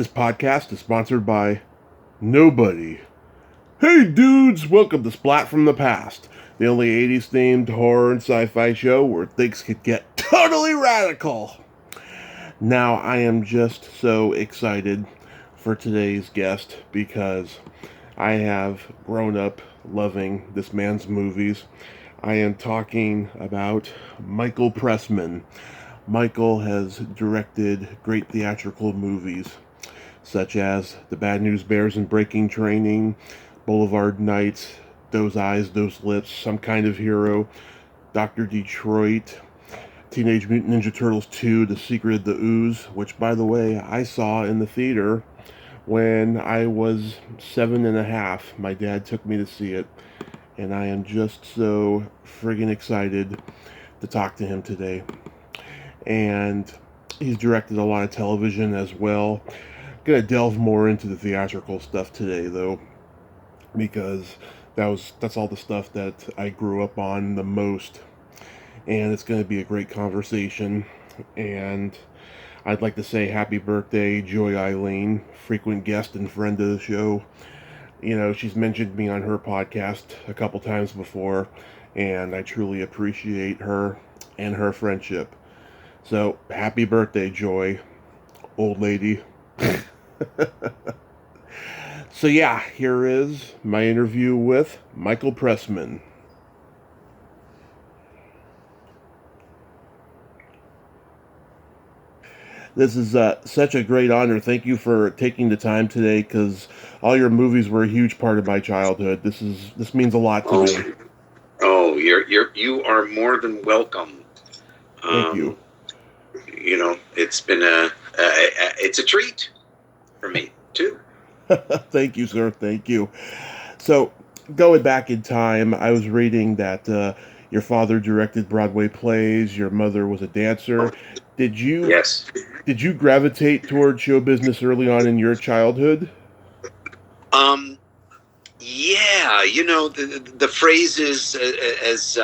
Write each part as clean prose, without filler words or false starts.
This podcast is sponsored by nobody. Hey dudes, welcome to Splat from the Past, the only 80s themed horror and sci-fi show where things could get totally radical. Now I am just so excited for today's guest because I have grown up loving this man's movies. I am talking about Michael Pressman. Michael has directed great theatrical movies such as The Bad News Bears and Breaking Training, Boulevard Nights, Those Eyes, Those Lips, Some Kind of Hero, Dr. Detroit, Teenage Mutant Ninja Turtles 2, The Secret of the Ooze, which, by the way, I saw in the theater when I was 7.5. My dad took me to see it, and I am just so friggin' excited to talk to him today. And he's directed a lot of television as well. Gonna delve more into the theatrical stuff today, though, because that's all the stuff that I grew up on the most, and it's gonna be a great conversation. And I'd like to say happy birthday, Joy Eileen, frequent guest and friend of the show. You know, she's mentioned me on her podcast a couple times before, and I truly appreciate her and her friendship. So, happy birthday, Joy, old lady. So yeah, here is my interview with Michael Pressman. This is such a great honor. Thank you for taking the time today, because all your movies were a huge part of my childhood. This means a lot to me. You are more than welcome. Thank you. You know, it's been it's a treat for me too. Thank you, sir. Thank you. So, going back in time, I was reading that your father directed Broadway plays. Your mother was a dancer. Yes. Did you gravitate toward show business early on in your childhood? Yeah. You know, the phrase is as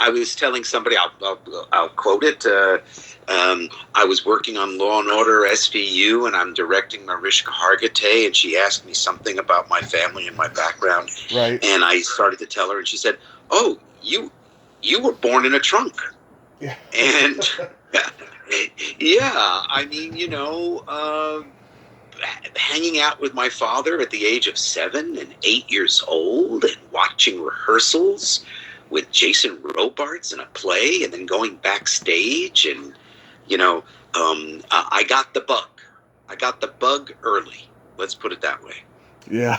I was telling somebody. I'll quote it. I was working on Law and Order SVU, and I'm directing Mariska Hargitay, and she asked me something about my family and my background. Right. And I started to tell her, and she said, "Oh, you were born in a trunk." Yeah. And yeah, I mean, you know, hanging out with my father at the age of 7 and 8 years old, and watching rehearsals with Jason Robards in a play, and then going backstage, and you know, I got the bug. I got the bug early. Let's put it that way. Yeah.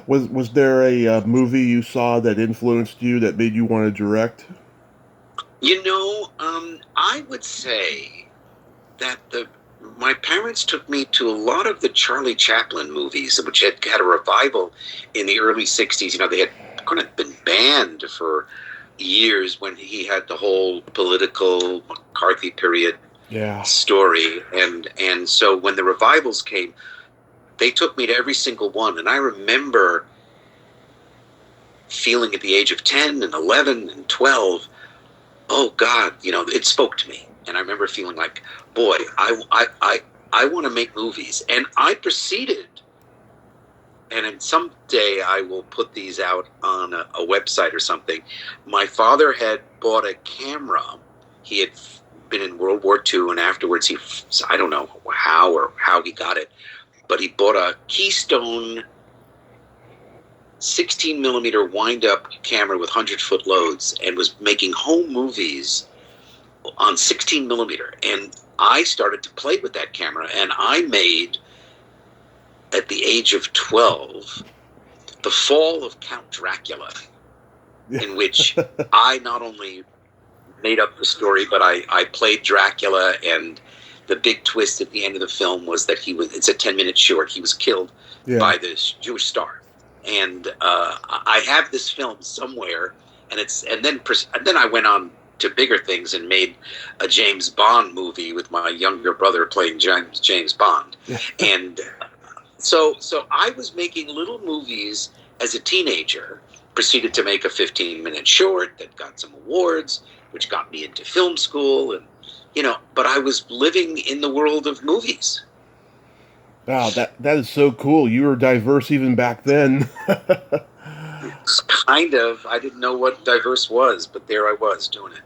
Was there a movie you saw that influenced you, that made you want to direct? You know, I would say that my parents took me to a lot of the Charlie Chaplin movies, which had a revival in the early 60s. You know, they had kind of been banned for years when he had the whole political McCarthy period story. And so when the revivals came, they took me to every single one. And I remember feeling at the age of 10 and 11 and 12, oh God, you know, it spoke to me. And I remember feeling like, boy, I want to make movies. And I proceeded, and someday I will put these out on a website or something. My father had bought a camera. He had been in World War II, and afterwards I don't know how he got it, but he bought a Keystone 16 millimeter wind up camera with 100-foot loads, and was making home movies on 16 millimeter. And I started to play with that camera, and I made, at the age of 12, The Fall of Count Dracula, in which I not only made up the story, but I played Dracula, and the big twist at the end of the film was that it's a 10-minute short, he was killed by this Jewish star. And I have this film somewhere, and then I went on to bigger things and made a James Bond movie with my younger brother playing James Bond. And so I was making little movies as a teenager, proceeded to make a 15-minute short that got some awards, which got me into film school, and but I was living in the world of movies. Wow, that is so cool. You were diverse even back then. It's kind of, I didn't know what diverse was, but there I was doing it.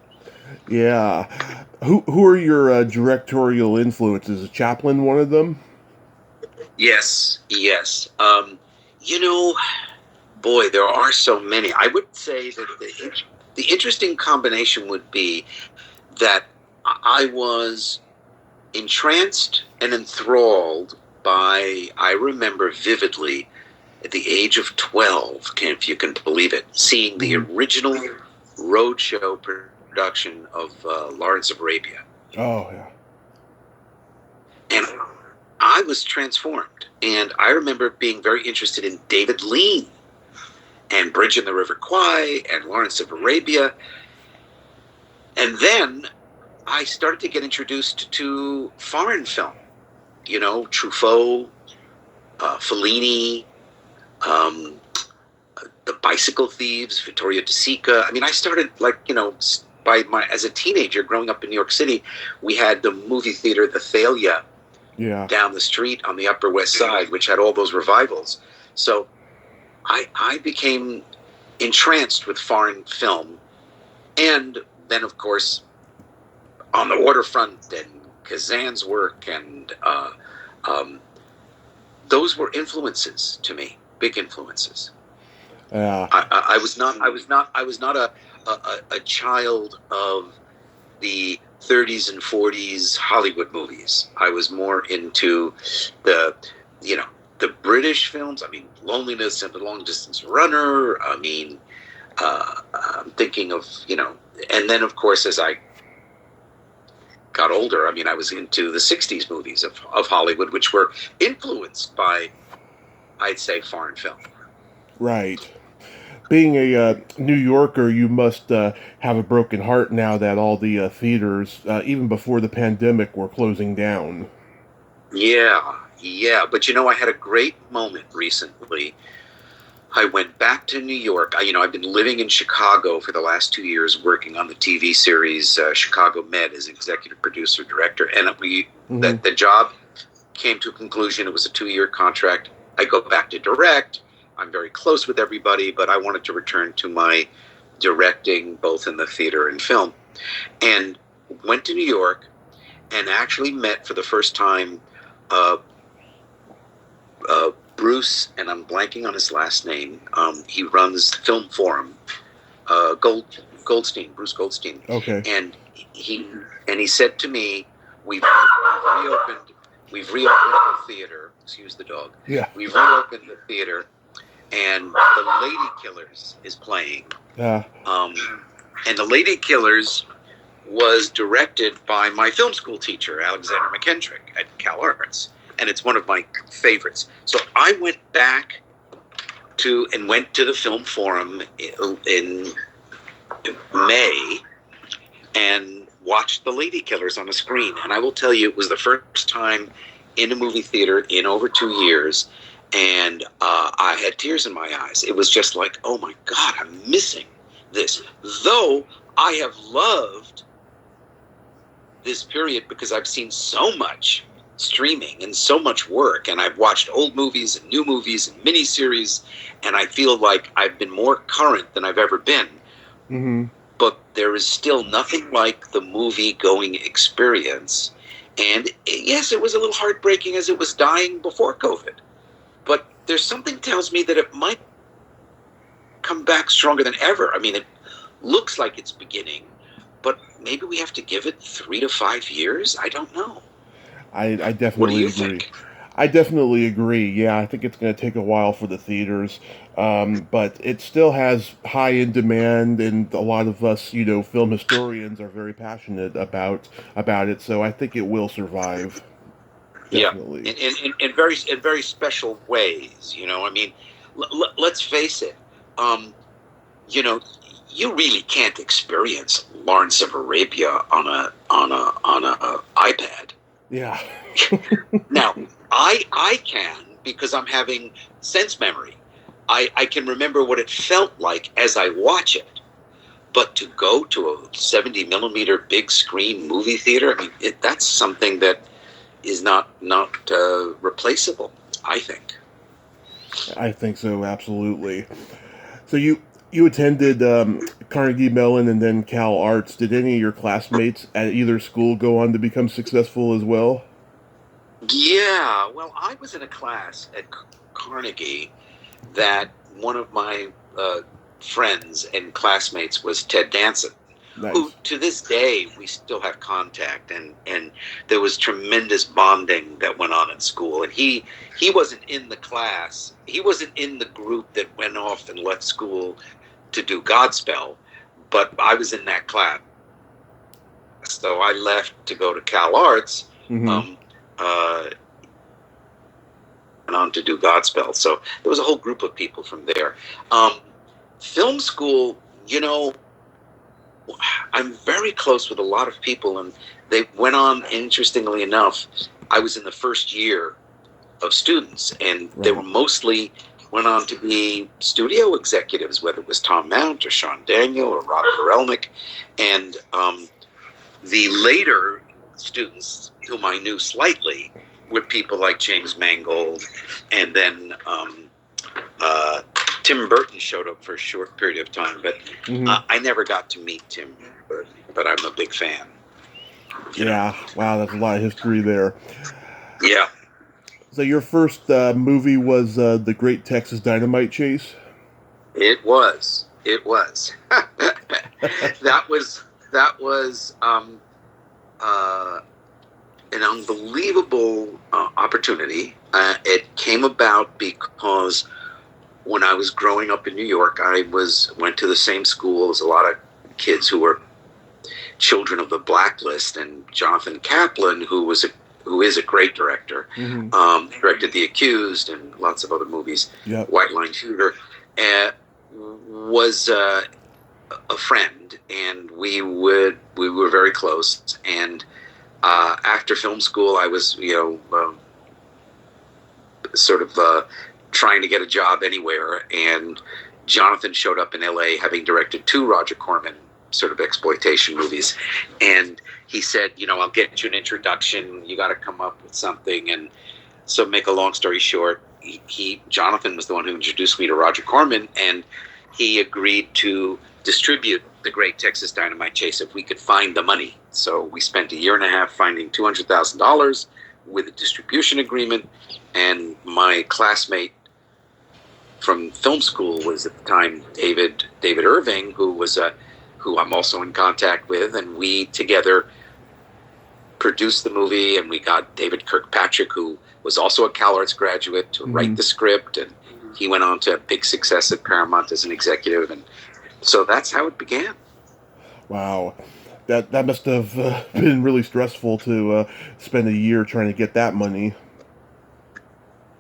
Yeah. Who are your directorial influences? Is Chaplin one of them? Yes, yes. You know, boy, there are so many. I would say that the interesting combination would be that I was entranced and enthralled by, I remember vividly, at the age of 12, if you can believe it, seeing the original roadshow production of Lawrence of Arabia. Oh, yeah. And I was transformed. And I remember being very interested in David Lean and Bridge in the River Kwai and Lawrence of Arabia. And then I started to get introduced to foreign film, Truffaut, Fellini, The Bicycle Thieves, Vittorio De Sica. I mean, I started as a teenager growing up in New York City, we had the movie theater, the Thalia, down the street on the Upper West Side, which had all those revivals. So I became entranced with foreign film. And then, of course, on the waterfront and Kazan's work, and those were influences to me, big influences. I was not a child of the 30s and 40s Hollywood movies. I was more into the British films. I mean, Loneliness and the Long Distance Runner. I mean, I'm thinking of, and then of course as I got older, I mean, I was into the 60s movies of Hollywood, which were influenced by, I'd say, foreign film. Right. Being a New Yorker, you must have a broken heart now that all the theaters, even before the pandemic, were closing down. Yeah. But I had a great moment recently. I went back to New York. I've been living in Chicago for the last 2 years, working on the TV series Chicago Med as executive producer director, and the job came to a conclusion. It was a 2-year contract. I go back to direct. I'm very close with everybody, but I wanted to return to my directing, both in the theater and film, and went to New York and actually met for the first time Bruce, and I'm blanking on his last name. He runs Film Forum, Goldstein, Bruce Goldstein. Okay. And he said to me, "We've reopened the theater. Excuse the dog. Yeah. We've reopened the theater, and The Lady Killers is playing. And The Lady Killers was directed by my film school teacher, Alexander McKendrick at Cal Arts. And it's one of my favorites. So I went back to the Film Forum in May and watched The Lady Killers on a screen. And I will tell you, it was the first time in a movie theater in over 2 years. And I had tears in my eyes. It was just like, oh my God, I'm missing this. Though I have loved this period because I've seen so much streaming and so much work, and I've watched old movies and new movies and miniseries, and I feel like I've been more current than I've ever been. Mm-hmm. But there is still nothing like the movie-going experience. And yes, it was a little heartbreaking as it was dying before COVID. But there's something tells me that it might come back stronger than ever. I mean, it looks like it's beginning, but maybe we have to give it 3 to 5 years. I don't know. I definitely What do you agree. think? I definitely agree. Yeah, I think it's going to take a while for the theaters, but it still has high in demand, and a lot of us, film historians, are very passionate about it. So I think it will survive. Definitely. Yeah, in very special ways. I mean, let's face it. You really can't experience Lawrence of Arabia on a iPad. Yeah. Now, I can, because I'm having sense memory. I can remember what it felt like as I watch it. But to go to a 70 millimeter big screen movie theater, I mean, that's something that is not replaceable, I think. I think so, absolutely. So you attended Carnegie Mellon and then Cal Arts. Did any of your classmates at either school go on to become successful as well? Yeah, well, I was in a class at Carnegie that one of my friends and classmates was Ted Danson, who Nice. to this day we still have contact, and there was tremendous bonding that went on at school. And he wasn't in the class, he wasn't in the group that went off and left school to do Godspell, but I was in that class. So I left to go to Cal Arts. Mm-hmm. Um, uh, went on to do Godspell. So there was a whole group of people from there. Film school, you know, I'm very close with a lot of people, and they went on. Interestingly enough, I was in the first year of students, and they were mostly went on to be studio executives, whether it was Tom Mount or Sean Daniel or Rob Korelnik, and the later students whom I knew slightly were people like James Mangold, and then Tim Burton showed up for a short period of time, but I never got to meet Tim Burton, but I'm a big fan. Yeah, wow, that's a lot of history there. Yeah. So your first movie was The Great Texas Dynamite Chase? It was. It was. that was an unbelievable opportunity. It came about because when I was growing up in New York, I went to the same school as a lot of kids who were children of the blacklist, and Jonathan Kaplan, who is a great director, directed The Accused and lots of other movies, White Line Shooter, was a friend, and we were very close. And after film school, I was sort of trying to get a job anywhere, and Jonathan showed up in LA having directed 2 Roger Corman sort of exploitation movies, and he said, I'll get you an introduction, you got to come up with something. And so, make a long story short, Jonathan was the one who introduced me to Roger Corman, and he agreed to distribute The Great Texas Dynamite Chase if we could find the money. So we spent a year and a half finding $200,000 with a distribution agreement, and my classmate from film school was at the time David Irving, who I'm also in contact with, and we together produced the movie. And we got David Kirkpatrick, who was also a Cal Arts graduate, to write the script, and he went on to big success at Paramount as an executive, and so that's how it began. Wow. That must have been really stressful to spend a year trying to get that money.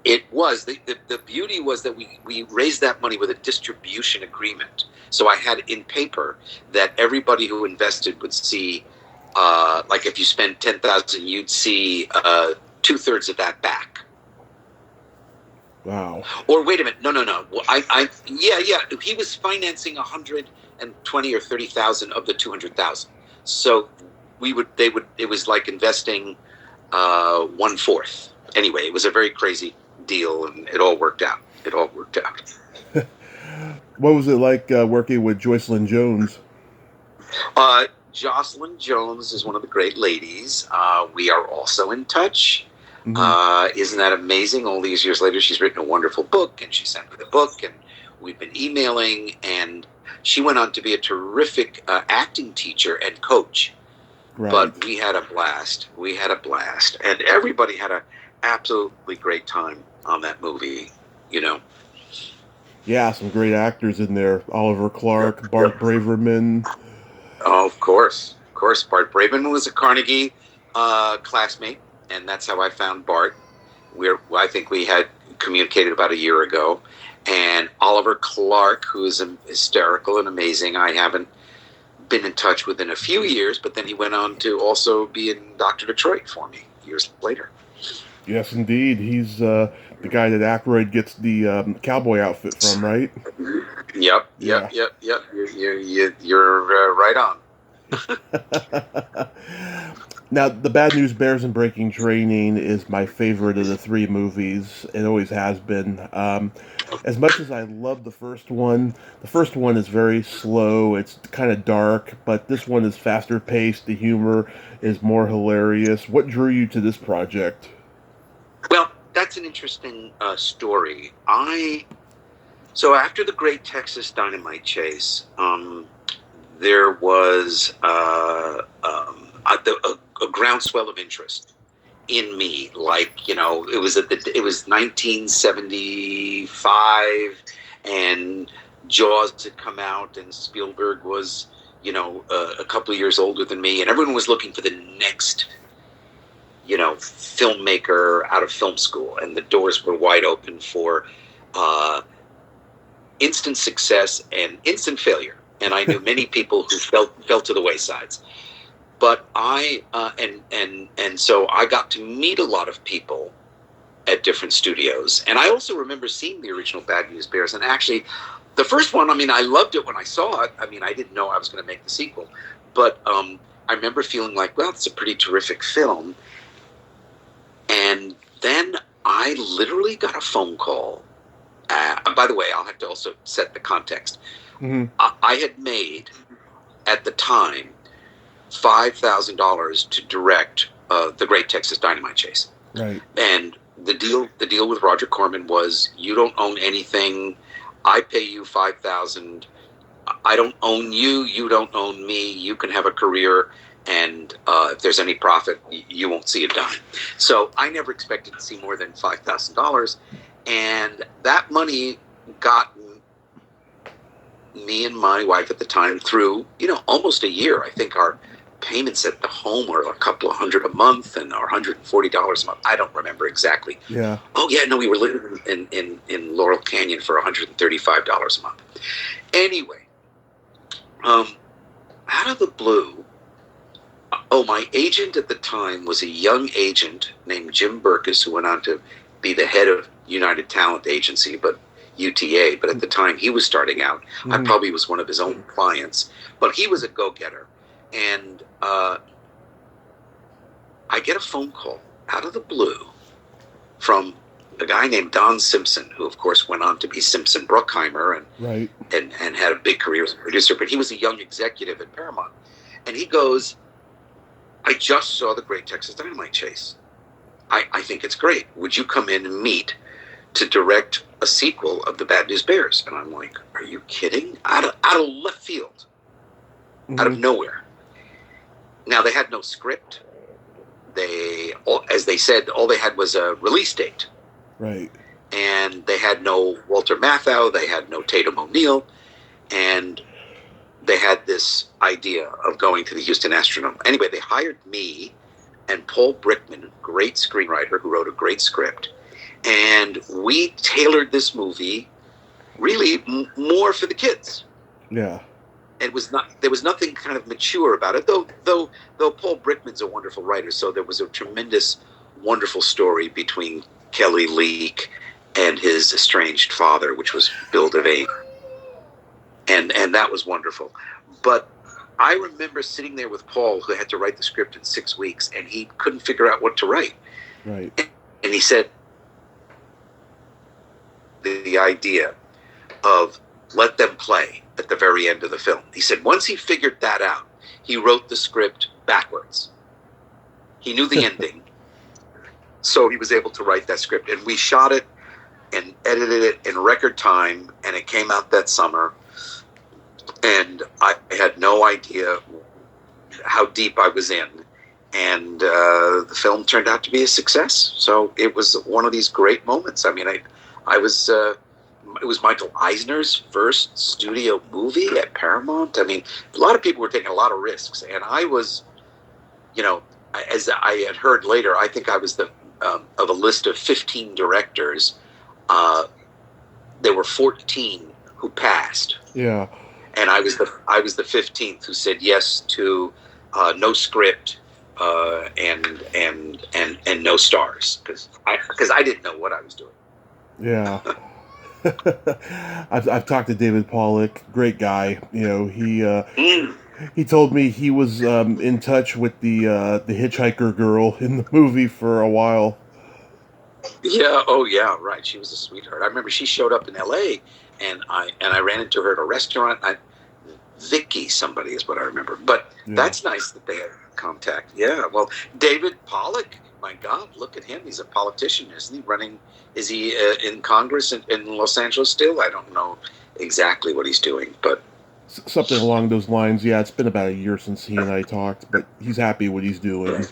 It was. The beauty was that we raised that money with a distribution agreement. So I had in paper that everybody who invested would see, like if you spend $10,000, you'd see 2/3 of that back. Wow. Or wait a minute, no. Well, yeah. He was financing 120 or 30,000 of the 200,000. So it was like investing 1/4. Anyway, it was a very crazy deal, and it all worked out. What was it like working with Jocelyn Jones? Jocelyn Jones is one of the great ladies. We are also in touch. Isn't that amazing? All these years later, she's written a wonderful book, and she sent me the book, and we've been emailing, and she went on to be a terrific acting teacher and coach. Right. But we had a blast. And everybody had an absolutely great time on that movie, Yeah, some great actors in there. Oliver Clark, Bart Braverman. Oh, of course. Bart Braverman was a Carnegie classmate, and that's how I found Bart. I think we had communicated about a year ago. And Oliver Clark, who is hysterical and amazing, I haven't been in touch with in a few years, but then he went on to also be in Dr. Detroit for me years later. Yes, indeed. He's the guy that Aykroyd gets the cowboy outfit from, right? Yep. Yeah. You're right on. Now, The Bad News Bears and Breaking Training is my favorite of the three movies. It always has been. As much as I love the first one is very slow. It's kind of dark, but this one is faster paced. The humor is more hilarious. What drew you to this project? Well, that's an interesting story. So after the Great Texas Dynamite Chase, there was a groundswell of interest in me. Like, it was 1975, and Jaws had come out, and Spielberg was a couple of years older than me, and everyone was looking for the next filmmaker out of film school, and the doors were wide open for instant success and instant failure. And I knew many people who fell to the waysides. But so I got to meet a lot of people at different studios. And I also remember seeing the original Bad News Bears. And actually, the first one, I loved it when I saw it. I didn't know I was going to make the sequel. But I remember feeling like, well, it's a pretty terrific film. And then I literally got a phone call. By the way, I'll have to also set the context. Mm-hmm. I had made, at the time, $5,000 to direct the Great Texas Dynamite Chase. Right. And the deal with Roger Corman was, you don't own anything. I pay you $5,000. I don't own you. You don't own me. You can have a career. And if there's any profit, you won't see a dime. So I never expected to see more than $5,000. And that money got me and my wife at the time through, almost a year. I think our payments at the home were a couple of $100 a month, and our $140 a month. I don't remember exactly. Yeah. Oh yeah, no, we were living in Laurel Canyon for $135 a month. Anyway, out of the blue, my agent at the time was a young agent named Jim Burkus, who went on to be the head of United Talent Agency, but UTA. But at the time he was starting out, I probably was one of his own clients. But he was a go-getter. And I get a phone call out of the blue from a guy named Don Simpson, who of course went on to be Simpson Bruckheimer and had a big career as a producer. But he was a young executive at Paramount. And he goes, I just saw the Great Texas Dynamite Chase. I think it's great. Would you come in and meet to direct a sequel of the Bad News Bears? And I'm like, are you kidding? Out of left field, out of nowhere. Now, they had no script. As they said, all they had was a release date. Right. And they had no Walter Matthau. They had no Tatum O'Neal. And they had this idea of going to the Houston Astrodome. Anyway, they hired me and Paul Brickman, great screenwriter who wrote a great script. And we tailored this movie really more for the kids. Yeah. There was nothing kind of mature about it, though Paul Brickman's a wonderful writer, so there was a tremendous, wonderful story between Kelly Leak and his estranged father, which was Bill Devane. And that was wonderful. But I remember sitting there with Paul, who had to write the script in 6 weeks, and he couldn't figure out what to write. Right. And he said, the idea of let them play at the very end of the film. He said once he figured that out, he wrote the script backwards. He knew the ending, so he was able to write that script. And we shot it and edited it in record time, and it came out that summer. And I had no idea how deep I was in. And the film turned out to be a success. So it was one of these great moments. It was Michael Eisner's first studio movie at Paramount. A lot of people were taking a lot of risks. And I was, as I had heard later, I think I was of a list of 15 directors. There were 14 who passed. Yeah. And I was the 15th who said yes to no script and no stars because I didn't know what I was doing. Yeah. I've talked to David Pollock, great guy. You know, he told me he was in touch with the hitchhiker girl in the movie for a while. Yeah. Oh, yeah. Right. She was a sweetheart. I remember she showed up in L.A. and I ran into her at a restaurant. Vicky, somebody is what I remember. But Yeah. that's nice that they had contact. Yeah. Well, David Pollock. My God, look at him. He's a politician, isn't he? Running? Is he in Congress in Los Angeles still? I don't know exactly what he's doing, but Something along those lines. Yeah, it's been about a year since he and I talked, but he's happy what he's doing.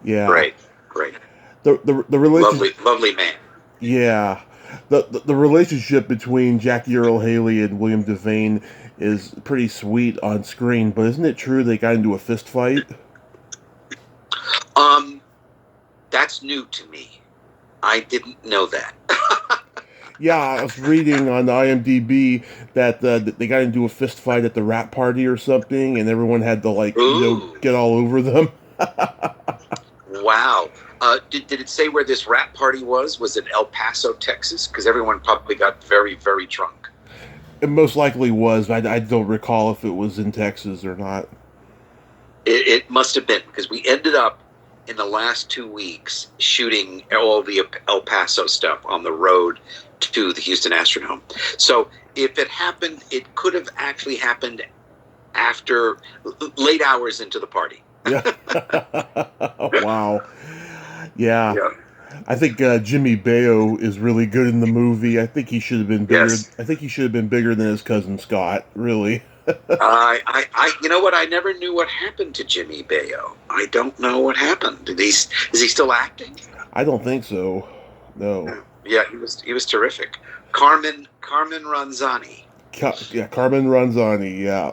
Yeah. great, great, The relationship. lovely man. Yeah. The relationship between Jackie Earle Haley and William Devane is pretty sweet on screen, but isn't it true they got into a fist fight? That's new to me. I didn't know that. Yeah, I was reading on the IMDb that they got into a fist fight at the rap party or something, and everyone had to Ooh. get all over them. Wow. Did it say where this rap party was? Was it El Paso, Texas? Because everyone probably got very, very drunk. It most likely was. I don't recall if it was in Texas or not. It must have been, because we ended up in the last 2 weeks shooting all the El Paso stuff on the road to the Houston Astrodome. So if it happened, it could have actually happened after late hours into the party. Yeah. Wow. Yeah. I think Jimmy Baio is really good in the movie. I think he should have been bigger. Yes. I think he should have been bigger than his cousin Scott. Really. You know what? I never knew what happened to Jimmy Baio. I don't know what happened. Is he still acting? I don't think so. No. Yeah, he was terrific. Carmen Ranzani. Carmen Ranzani. Yeah.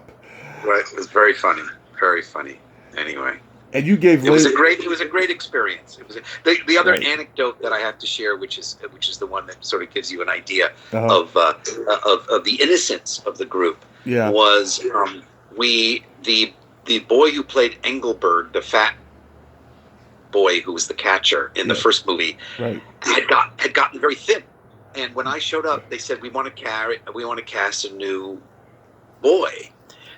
Right, it was very funny. Very funny. Anyway. And you gave it was a great experience. It was the other right. anecdote that I have to share, which is the one that sort of gives you an idea Uh-huh. of the innocence of the group. Yeah. Was the boy who played Engelberg, the fat boy who was the catcher in the first movie, right. had gotten very thin. And when I showed up, they said we want to cast a new boy.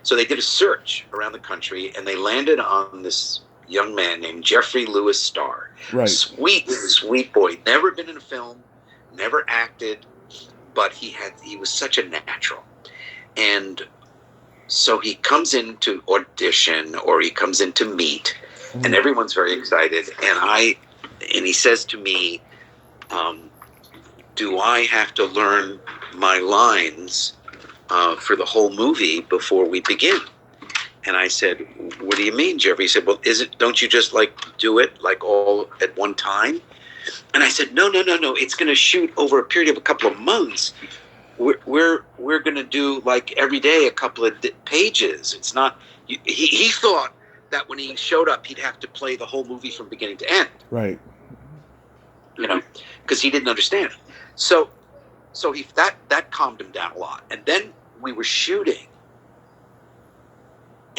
So they did a search around the country, and they landed on this young man named Jeffrey Lewis Starr. Right. Sweet boy. Never been in a film, never acted, but he was such a natural. And so he comes in to audition, or he comes in to meet, and everyone's very excited. And he says to me, do I have to learn my lines for the whole movie before we begin? And I said, what do you mean, Jeffrey? He said, well, don't you just do it all at one time? And I said, no. It's going to shoot over a period of a couple of months. We're going to do every day a couple of pages. It's not, he thought that when he showed up, he'd have to play the whole movie from beginning to end. Right. Because he didn't understand. So that calmed him down a lot. And then we were shooting.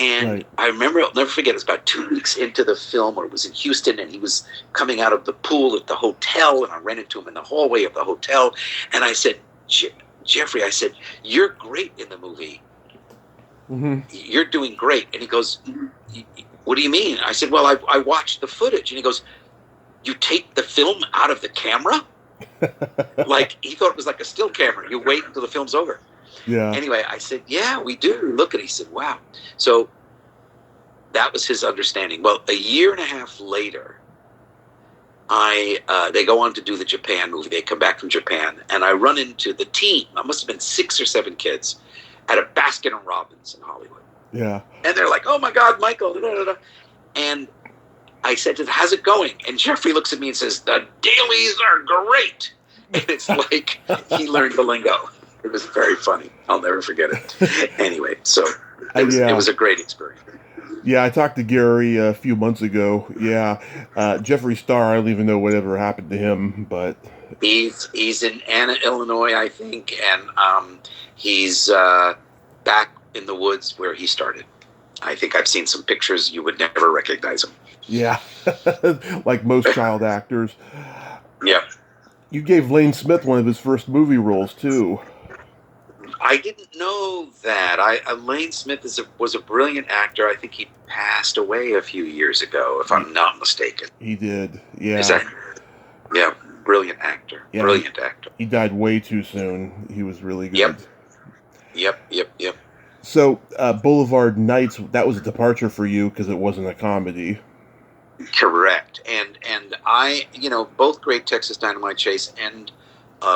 And right. I remember, I'll never forget, it was about 2 weeks into the film, or it was in Houston, and he was coming out of the pool at the hotel, and I ran into him in the hallway of the hotel. And I said, Jeffrey, I said, you're great in the movie. Mm-hmm. You're doing great. And he goes, what do you mean? I said, well, I watched the footage. And he goes, you take the film out of the camera? He thought it was like a still camera. You wait until the film's over. Yeah. Anyway, I said, yeah, we do. Look at it. He said, wow. So that was his understanding. Well, a year and a half later, they go on to do the Japan movie. They come back from Japan, and I run into the team. I must have been 6 or 7 kids at a Baskin and Robbins in Hollywood. Yeah. And they're like, oh my God, Michael. Da, da, da. And I said to them, how's it going? And Jeffrey looks at me and says, the dailies are great. And it's like he learned the lingo. It was very funny. I'll never forget it. Anyway, so it was a great experience. Yeah, I talked to Gary a few months ago. Yeah, Jeffree Star, I don't even know whatever happened to him, but he's in Anna, Illinois, I think, and he's back in the woods where he started. I think I've seen some pictures. You would never recognize him. Yeah, like most child actors. Yeah. You gave Lane Smith one of his first movie roles too. I didn't know that. Lane Smith was a brilliant actor. I think he passed away a few years ago, if He, I'm not mistaken. he did. Is Yeah, that? Yeah, brilliant actor. yeah. Brilliant actor. He died way too soon. He was really Yep. good. Yep. So, Boulevard Nights, that was a departure for you because it wasn't a comedy. Correct. And I, both Great Texas Dynamite Chase and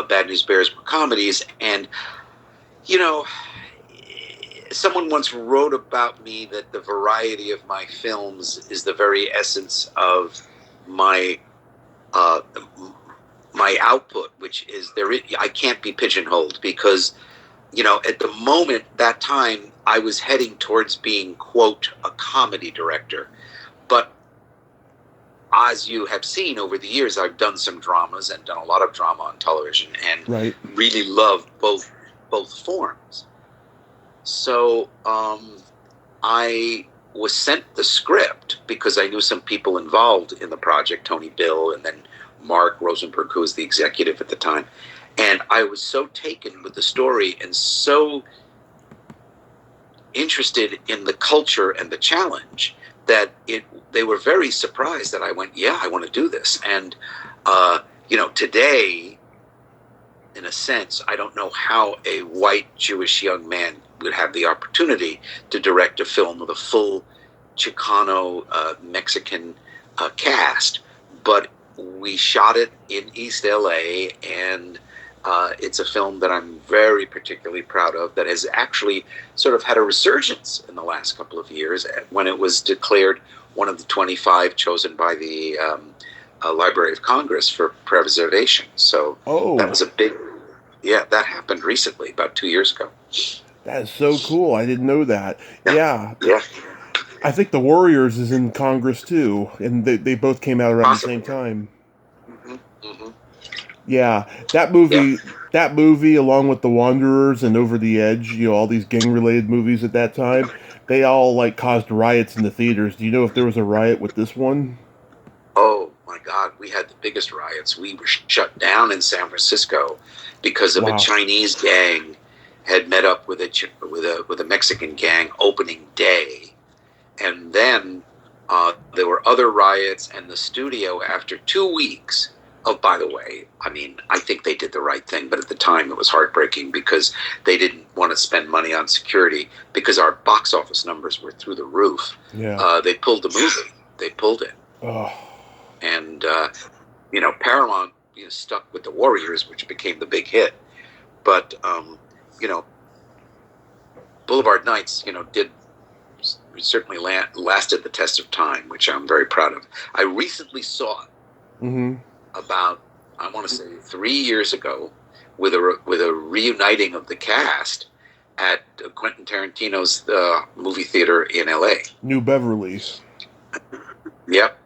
Bad News Bears were comedies. And you know, someone once wrote about me that the variety of my films is the very essence of my uh, my output, which is I can't be pigeonholed because at the moment, that time, I was heading towards being, quote, a comedy director. But as you have seen over the years, I've done some dramas and done a lot of drama on television and Right. really love both forms. So I was sent the script because I knew some people involved in the project, Tony Bill and then Mark Rosenberg, who was the executive at the time. And I was so taken with the story and so interested in the culture and the challenge that they were very surprised that I went, yeah, I want to do this. And today, in a sense, I don't know how a white Jewish young man would have the opportunity to direct a film with a full Chicano Mexican cast, but we shot it in East LA, and it's a film that I'm very particularly proud of that has actually sort of had a resurgence in the last couple of years when it was declared one of the 25 chosen by the Library of Congress for preservation. So that was Oh, a that happened recently, about 2 years ago. that is so cool. I didn't know that. Yeah, Yeah. yeah, I think The Warriors is in Congress too, and they both came out around the possibly. same time. Mm-hmm. Yeah, Yeah. that movie, along with The Wanderers and Over the Edge, all these gang-related movies at that time, they all like caused riots in the theaters. Do you know if there was a riot with this one? Oh my God, we had the biggest riots. We were shut down in San Francisco because of a Wow. Chinese gang had met up with a Mexican gang opening day, and then there were other riots. And the studio, after 2 weeks of, by the way, I mean, I think they did the right thing, but at the time it was heartbreaking because they didn't want to spend money on security because our box office numbers were through the roof. Yeah. They pulled the movie. They pulled it. Oh, And Paramount stuck with the Warriors, which became the big hit. But you know, Boulevard Nights, did certainly lasted the test of time, which I'm very proud of. I recently saw it mm-hmm. about, I want to say, 3 years ago, with a reuniting of the cast at Quentin Tarantino's movie theater in L.A. New Beverly. Yep.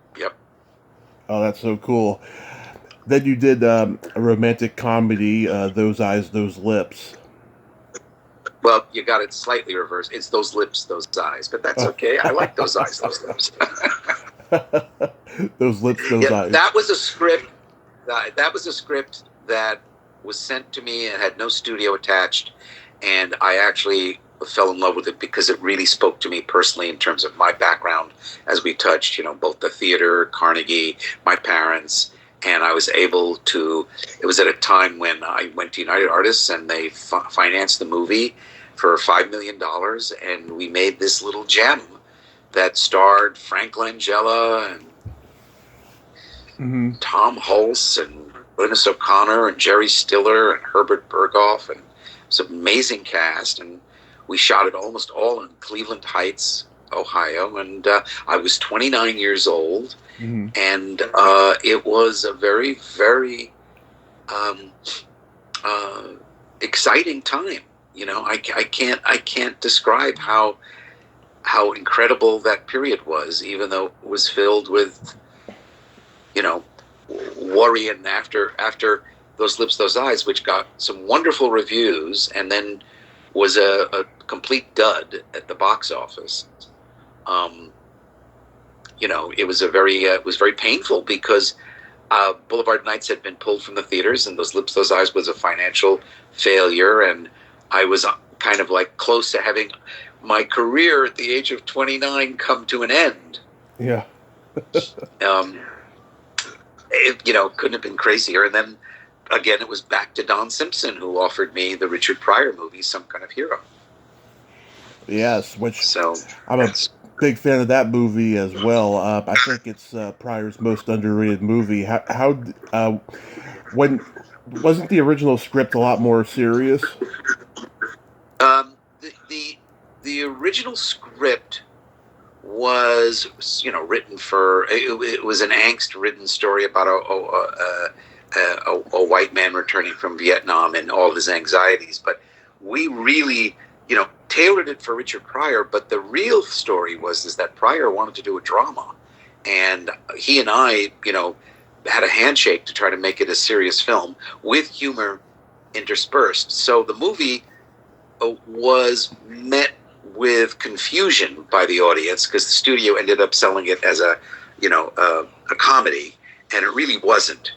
Oh, that's so cool. Then you did a romantic comedy, Those Eyes, Those Lips. Well, you got it slightly reversed. It's those lips, those eyes, but that's okay. I like those eyes, those lips. Those lips, those Yeah, eyes. that was a script. That was a script that was sent to me and had no studio attached, and I actually fell in love with it because it really spoke to me personally in terms of my background, as we touched, both the theater, Carnegie, my parents, and I was able to. It was at a time when I went to United Artists and they financed the movie for $5 million, and we made this little gem that starred Frank Langella and Mm-hmm. Tom Hulse and Linus O'Connor and Jerry Stiller and Herbert Berghoff, and it's an amazing cast. And we shot it almost all in Cleveland Heights, Ohio. And I was 29 years old, Mm-hmm. and it was a very, very exciting time. I can't describe how incredible that period was, even though it was filled with worry. And after Those Lips, Those Eyes, which got some wonderful reviews and then was a complete dud at the box office, it was very painful because Boulevard Nights had been pulled from the theaters, and Those Lips, Those Eyes was a financial failure, and I was kind of like close to having my career at the age of 29 come to an end. Yeah. Couldn't have been crazier. And then again, it was back to Don Simpson, who offered me the Richard Pryor movie, Some Kind of Hero. Yes, which So I'm a big fan of that movie as well. I think it's Pryor's most underrated movie. When wasn't the original script a lot more serious? The original script was written for it was an angst-ridden story about a white man returning from Vietnam and all his anxieties, but we really tailored it for Richard Pryor. But the real story is that Pryor wanted to do a drama, and he and I had a handshake to try to make it a serious film with humor interspersed. So the movie was met with confusion by the audience because the studio ended up selling it as a comedy, and it really wasn't.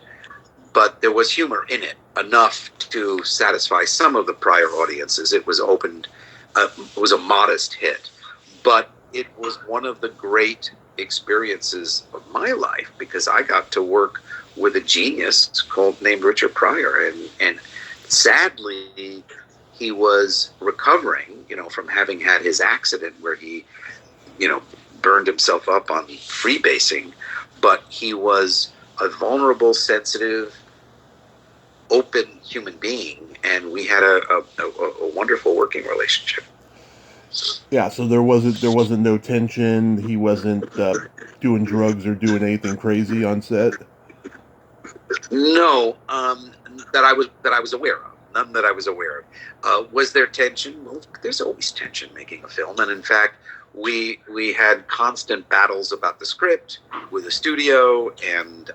But there was humor in it enough to satisfy some of the Pryor audiences. It was it was a modest hit, but it was one of the great experiences of my life because I got to work with a genius named Richard Pryor, and sadly, he was recovering, from having had his accident where he, burned himself up on freebasing. But he was a vulnerable, sensitive, open human being, and we had a wonderful working relationship. Yeah, so there wasn't no tension. He wasn't doing drugs or doing anything crazy on set. No, that I was aware of. None that I was aware of. Was there tension? Well, there's always tension making a film, and in fact, we had constant battles about the script with the studio, and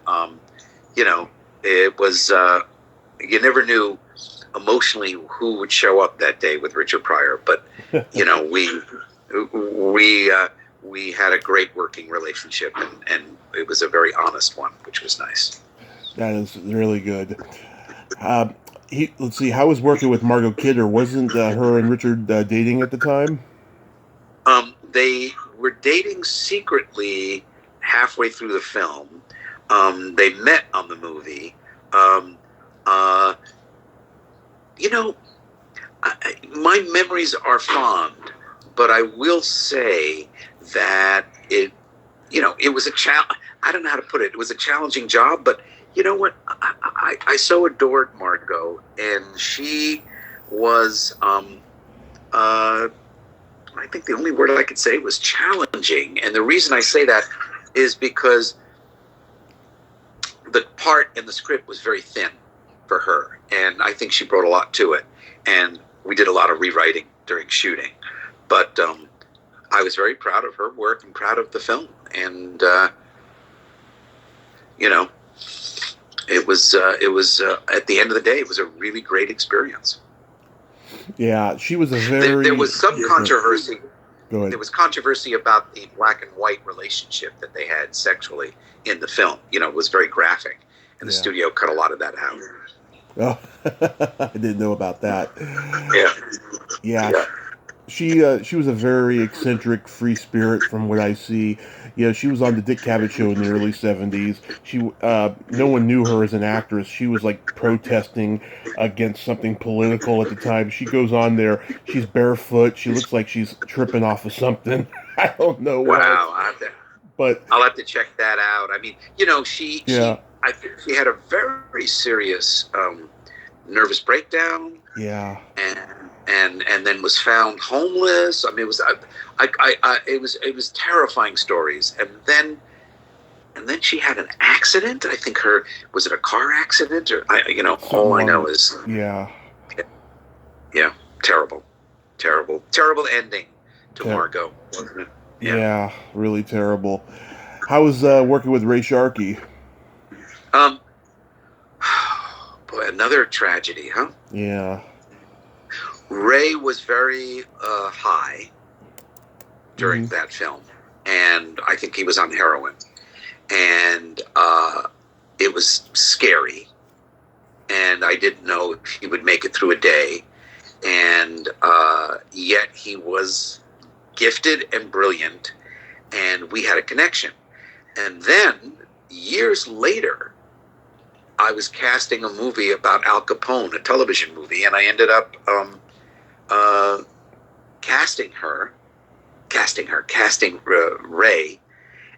it was you never knew emotionally who would show up that day with Richard Pryor, but we had a great working relationship, and it was a very honest one, which was nice. That is really good. Let's see, how was working with Margot Kidder? Wasn't her and Richard dating at the time? They were dating secretly halfway through the film. They met on the movie. My memories are fond, but I will say that it was a challenge. I don't know how to put it. It was a challenging job, but you know what? I so adored Margot, and she was, I think the only word I could say was challenging. And the reason I say that is because the part in the script was very thin for her, and I think she brought a lot to it. And we did a lot of rewriting during shooting, but I was very proud of her work and proud of the film. And it was at the end of the day, it was a really great experience. Yeah, she was a very. There was some controversy. Go ahead. There was controversy about the black and white relationship that they had sexually in the film. It was very graphic, and the studio cut a lot of that out. Oh, I didn't know about that. Yeah. She was a very eccentric, free spirit from what I see. She was on the Dick Cavett show in the early 70s. No one knew her as an actress. She was like protesting against something political at the time. She goes on there. She's barefoot. She looks like she's tripping off of something. I don't know what. Wow. I'll have to check that out. I mean, I think she had a very serious nervous breakdown. Yeah. And then was found homeless. I mean, it was terrifying stories. And then she had an accident. I think was it a car accident or all I know is yeah, terrible ending to Margot, wasn't it? Yeah, really terrible. How was working with Ray Sharkey? Boy, another tragedy, huh? Yeah. Ray was very high during that film, and I think he was on heroin, and it was scary, and I didn't know if he would make it through a day, and yet he was gifted and brilliant, and we had a connection. And then years later, I was casting a movie about Al Capone, a television movie, and I ended up casting Ray,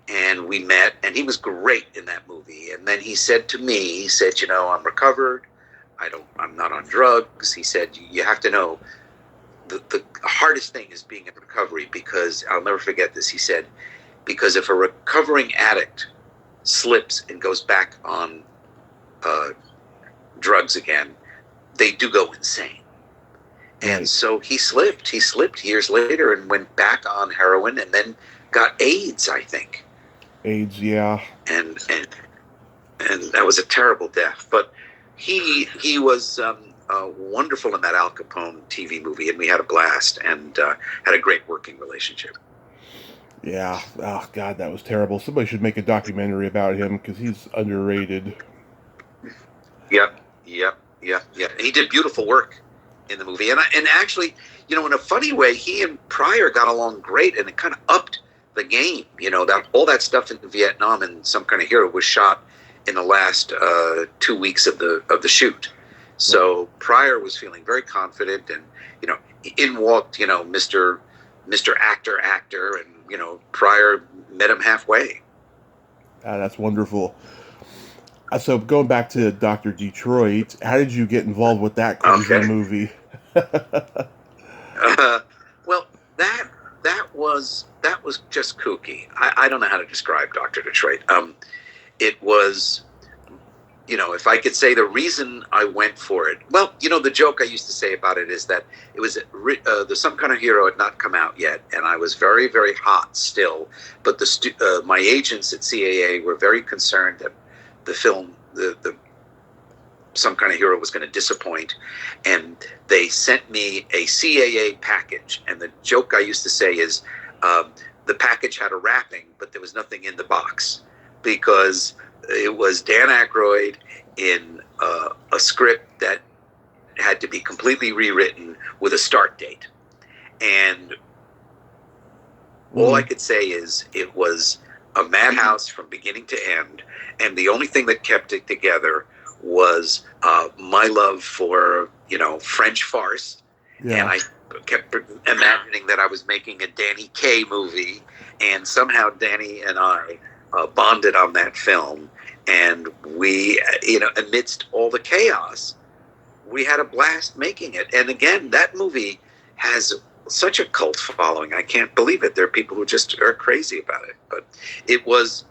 and we met, and he was great in that movie. And then he said to me, he said, you know, I'm recovered. I'm not on drugs. He said, you have to know the hardest thing is being in recovery, because I'll never forget this. He said, because if a recovering addict slips and goes back on drugs again, they do go insane. And so he slipped years later and went back on heroin, and then got AIDS, I think. AIDS, yeah. And that was a terrible death. But he was wonderful in that Al Capone TV movie, and we had a blast and had a great working relationship. Yeah. Oh, God, that was terrible. Somebody should make a documentary about him, because he's underrated. Yep. He did beautiful work in the movie. And actually, you know, in a funny way, he and Pryor got along great, and it kind of upped the game. You know, that all that stuff in Vietnam and Some Kind of Hero was shot in the last 2 weeks of the shoot. So Pryor was feeling very confident, and, you know, in walked, you know, Mr. Actor, and, you know, Pryor met him halfway. That's wonderful. So going back to Dr. Detroit, how did you get involved with that crazy movie? Well, that was just kooky. I don't know how to describe Dr. Detroit. It was, you know, if I could say the reason I went for it. Well, you know, the joke I used to say about it is that it was the Some Kind of Hero had not come out yet, and I was very, very hot still. But my agents at CAA were very concerned that the film, the Some Kind of Hero, was going to disappoint, and they sent me a CAA package. And the joke I used to say is, the package had a wrapping, but there was nothing in the box, because it was Dan Aykroyd in a script that had to be completely rewritten with a start date. And all I could say is it was a madhouse from beginning to end, and the only thing that kept it together was my love for, you know, French farce. Yeah. And I kept imagining that I was making a Danny Kaye movie, and somehow Danny and I bonded on that film, and we, you know, amidst all the chaos, we had a blast making it. And again, that movie has such a cult following. I can't believe it. There are people who just are crazy about it. But it was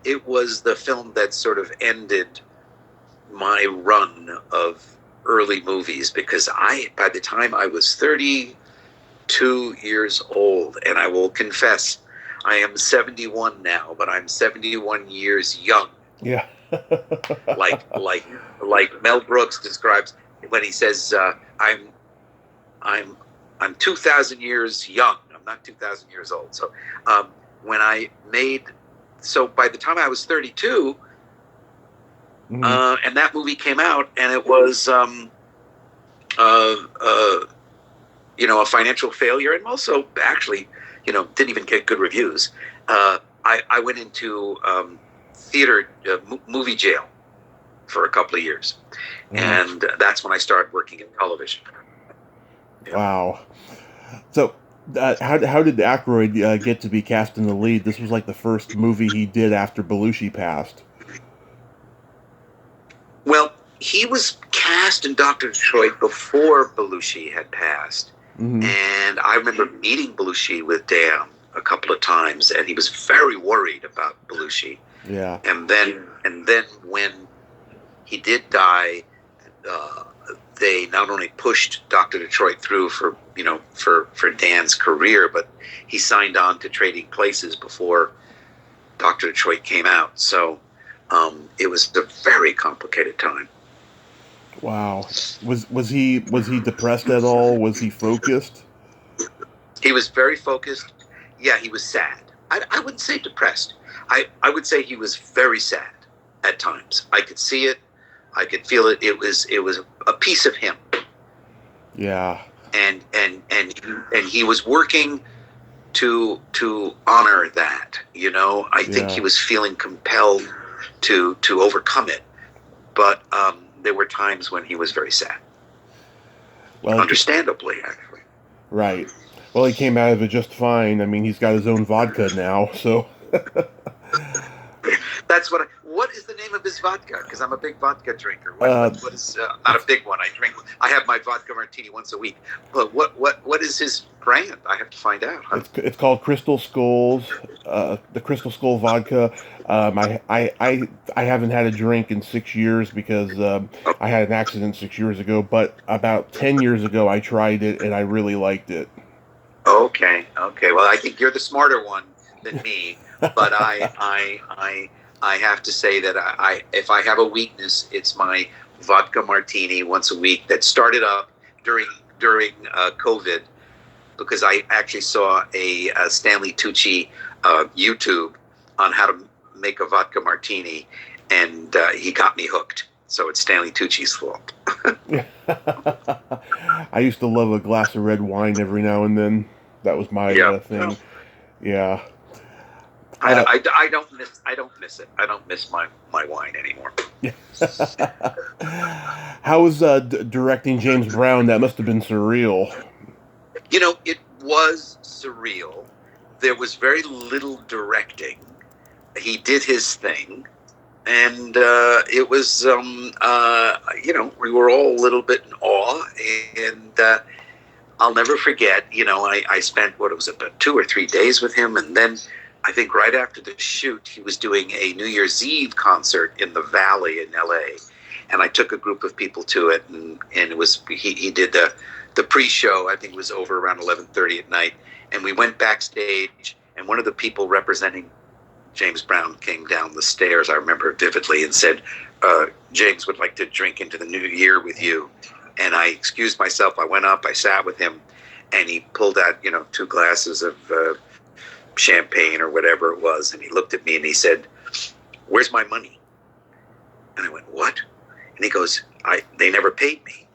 the film that sort of ended my run of early movies, because by the time I was 32 years old, and I will confess, I am 71 now, but I'm 71 years young. Yeah. like Mel Brooks describes when he says, I'm 2,000 years young. I'm not 2,000 years old. So when I made, so by the time I was 32, and that movie came out, and it was, you know, a financial failure, and also actually, you know, didn't even get good reviews. I went into theater movie jail for a couple of years, and that's when I started working in television. Yeah. Wow. So how did Aykroyd get to be cast in the lead? This was like the first movie he did after Belushi passed. Well, he was cast in Dr. Detroit before Belushi had passed. And I remember meeting Belushi with Dan a couple of times, and he was very worried about Belushi. Yeah. And then when he did die, they not only pushed Dr. Detroit through for Dan's career, but he signed on to Trading Places before Dr. Detroit came out. So it was a very complicated time. Wow. Was he depressed at all? Was he focused? He was very focused. Yeah, he was sad. I wouldn't say depressed. I would say he was very sad at times. I could see it. I could feel it. It was a piece of him. Yeah. And he was working to honor that. You know, I think he was feeling compelled to overcome it. But there were times when he was very sad. Well, understandably, actually. Right. Well, he came out of it just fine. I mean, he's got his own vodka now, so. That's what is the name of his vodka? Because I'm a big vodka drinker. What is not a big one? I have my vodka martini once a week. But what is his brand? I have to find out. Huh? It's called Crystal Skulls. The Crystal Skull vodka. I haven't had a drink in 6 years because I had an accident 6 years ago. But about 10 years ago, I tried it and I really liked it. Okay. Well, I think you're the smarter one than me. But I have to say that if I have a weakness, it's my vodka martini once a week that started up during COVID, because I actually saw a Stanley Tucci YouTube on how to make a vodka martini, and he got me hooked. So it's Stanley Tucci's fault. I used to love a glass of red wine every now and then. That was my thing. Yeah. I don't miss it. I don't miss my wine anymore. How was directing James Brown? That must have been surreal. You know, it was surreal. There was very little directing. He did his thing, and it was, you know, we were all a little bit in awe, and I'll never forget, you know, I spent, about 2 or 3 days with him, and then I think right after the shoot, he was doing a New Year's Eve concert in the Valley in L.A., and I took a group of people to it, and it was he did the pre-show. I think it was over around 11:30 at night, and we went backstage, and one of the people representing James Brown came down the stairs, I remember vividly, and said, James would like to drink into the new year with you. And I excused myself. I went up, I sat with him, and he pulled out, 2 glasses of champagne or whatever it was, and he looked at me and he said, "Where's my money?" And I went, "What?" And he goes, "They never paid me."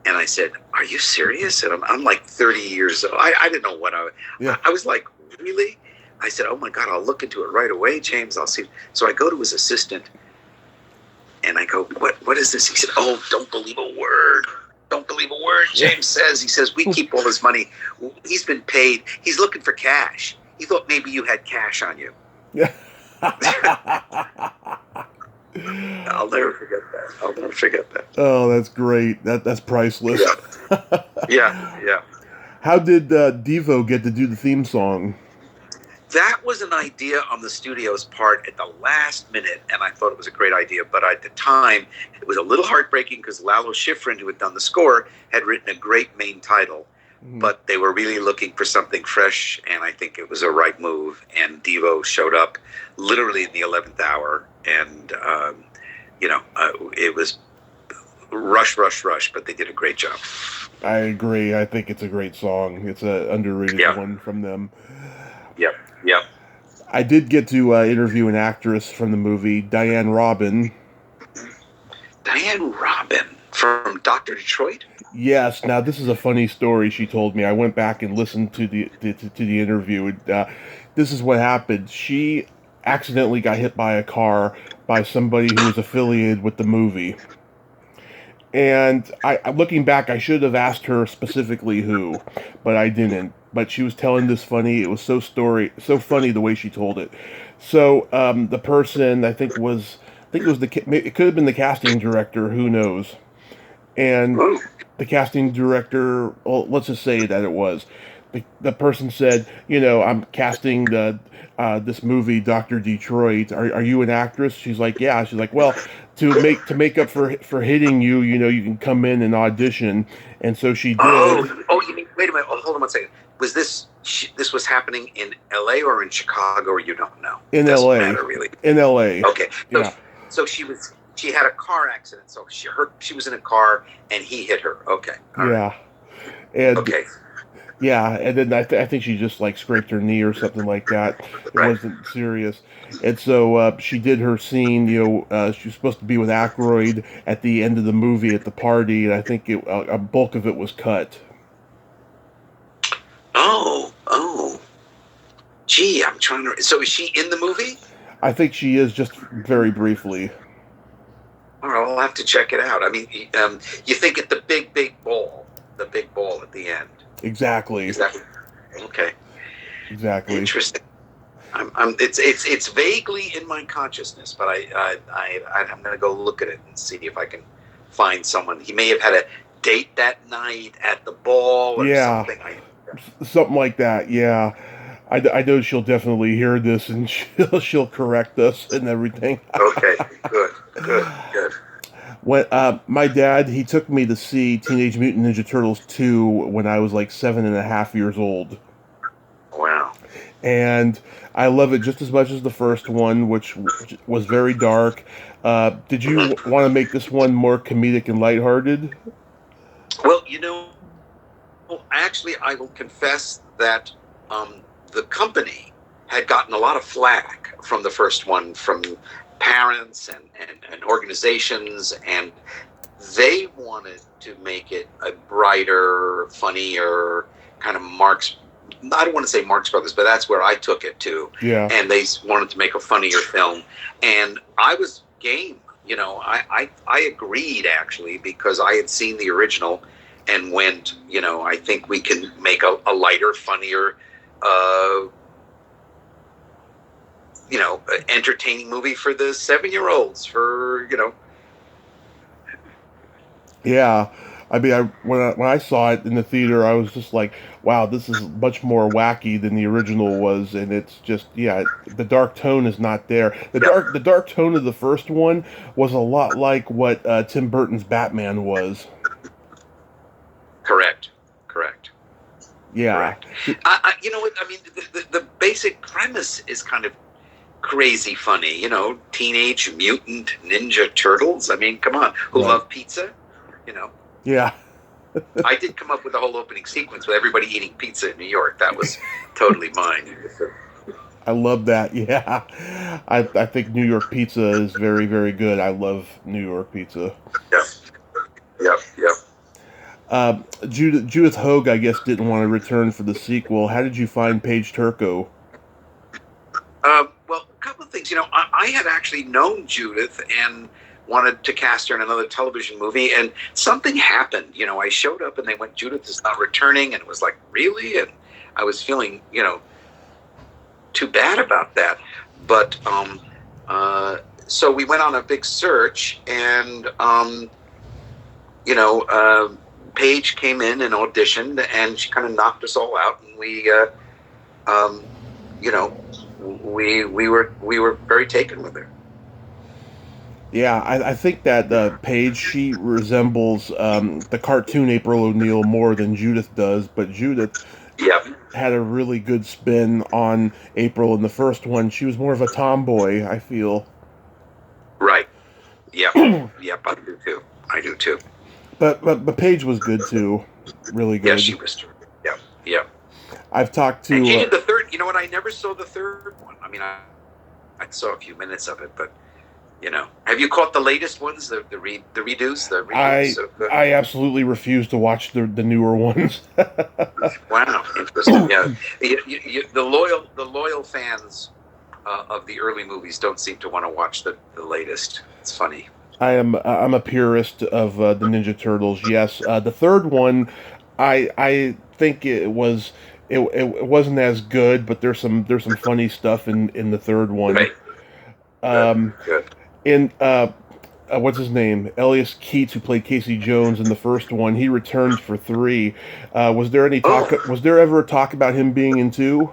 And I said, "Are you serious?" And I'm like 30 years old. I didn't know what I was like, "Really?" I said, "Oh my God, I'll look into it right away, James. I'll see." So I go to his assistant and I go, what is this? He said, "Oh, don't believe a word. Don't believe a word." James says, he says, "We keep all his money. He's been paid. He's looking for cash. He thought maybe you had cash on you." I'll never forget that. Oh, that's great. That's priceless. Yeah. How did Devo get to do the theme song? That was an idea on the studio's part at the last minute, and I thought it was a great idea. But at the time, it was a little heartbreaking because Lalo Schifrin, who had done the score, had written a great main title. But they were really looking for something fresh, and I think it was a right move. And Devo showed up literally in the 11th hour, and, it was rush, but they did a great job. I agree. I think it's a great song. It's an underrated one from them. Yep. I did get to interview an actress from the movie, Diane Robin. Diane Robin from Dr. Detroit? Yes. Now, this is a funny story she told me. I went back and listened to the interview. This is what happened. She accidentally got hit by a car by somebody who was affiliated with the movie. And looking back, I should have asked her specifically who, but I didn't. But she was telling this funny. It was so funny the way she told it. So the person it could have been the casting director. Who knows? And the casting director, well, let's just say that it was. The person said, "I'm casting this movie, Dr. Detroit. Are you an actress?" She's like, "Yeah." She's like, "Well, to make up for hitting you, you can come in and audition." And so she did. Oh, you mean, wait a minute. Oh, hold on one second. Was this was happening in L.A. or in Chicago, or you don't know? In Doesn't L.A. matter, really. In L.A. Okay. So she had a car accident. So she was in a car and he hit her. Okay. All right. And okay. Yeah, and then I think she just like scraped her knee or something like that. It Right. wasn't serious, and so she did her scene. She was supposed to be with Aykroyd at the end of the movie at the party, and I think a bulk of it was cut. Oh. Gee, I'm trying to. So is she in the movie? I think she is just very briefly. All right, I'll have to check it out. I mean, you think at the big ball at the end. Exactly, Is that okay? exactly. Interesting. It's vaguely in my consciousness, but I'm going to go look at it and see if I can find someone. He may have had a date that night at the ball or Yeah, something. something like that. Yeah, I know she'll definitely hear this and she'll correct us and everything. Okay, good. When my dad, he took me to see Teenage Mutant Ninja Turtles 2 when I was like 7.5 years old, Wow. and I love it just as much as the first one, which was very dark. Did you Mhm. want to make this one more comedic and lighthearted? Well, actually, I will confess that the company had gotten a lot of flack from the first one from parents and organizations, and they wanted to make it a brighter, funnier kind of Marx. I don't want to say Marx Brothers, but that's where I took it to. Yeah, And they wanted to make a funnier film, and I was game. I agreed actually because I had seen the original and went. I think we can make a lighter, funnier, uh, entertaining movie for the 7-year-olds. yeah. I mean, when I saw it in the theater, I was just like, "Wow, this is much more wacky than the original was," and it's just, yeah, the dark tone is not there. Yeah, The dark tone of the first one was a lot like what Tim Burton's Batman was. correct, correct. Yeah, Correct. You know what? I mean, the basic premise is kind of crazy funny. Teenage Mutant Ninja Turtles. I mean, come on, who right. love pizza? You know, Yeah, I did come up with the whole opening sequence with everybody eating pizza in New York. That was totally mine. I love that. Yeah, I think New York pizza is very very good. I love New York pizza. Yeah, yeah. Judith Hogue, I guess, didn't want to return for the sequel. How did you find Paige Turco? Well, a couple of things. I had actually known Judith and wanted to cast her in another television movie, and something happened. I showed up and they went, Judith is not returning, and it was like, really? And I was feeling, too bad about that. But so we went on a big search, and Paige came in and auditioned, and she kind of knocked us all out, and um, you know, we were very taken with her. Yeah, I think that Paige, she resembles the cartoon April O'Neil more than Judith does, but Judith Yep. had a really good spin on April in the first one. She was more of a tomboy, I feel. Right. Yep. but, Yep. I do too. I do too. but Paige was good too, really Yes, she good. was terrific. Yep. Yep. I've talked And to she did the third. You know what? I never saw the third one. I mean, I saw a few minutes of it, but have you caught the latest ones? The redos, the reboots I of the. I absolutely refuse to watch the newer ones. Wow, interesting. Yeah, the loyal fans of the early movies don't seem to want to watch the latest. It's funny. I'm a purist of the Ninja Turtles. Yes, the third one, I think it wasn't as good, but there's some funny stuff in the third one. Right. Good. Um, Good. in what's his name? Elias Keats, who played Casey Jones in the first one, he returned for three. Was there any talk? Oh, Was there ever a talk about him being in two?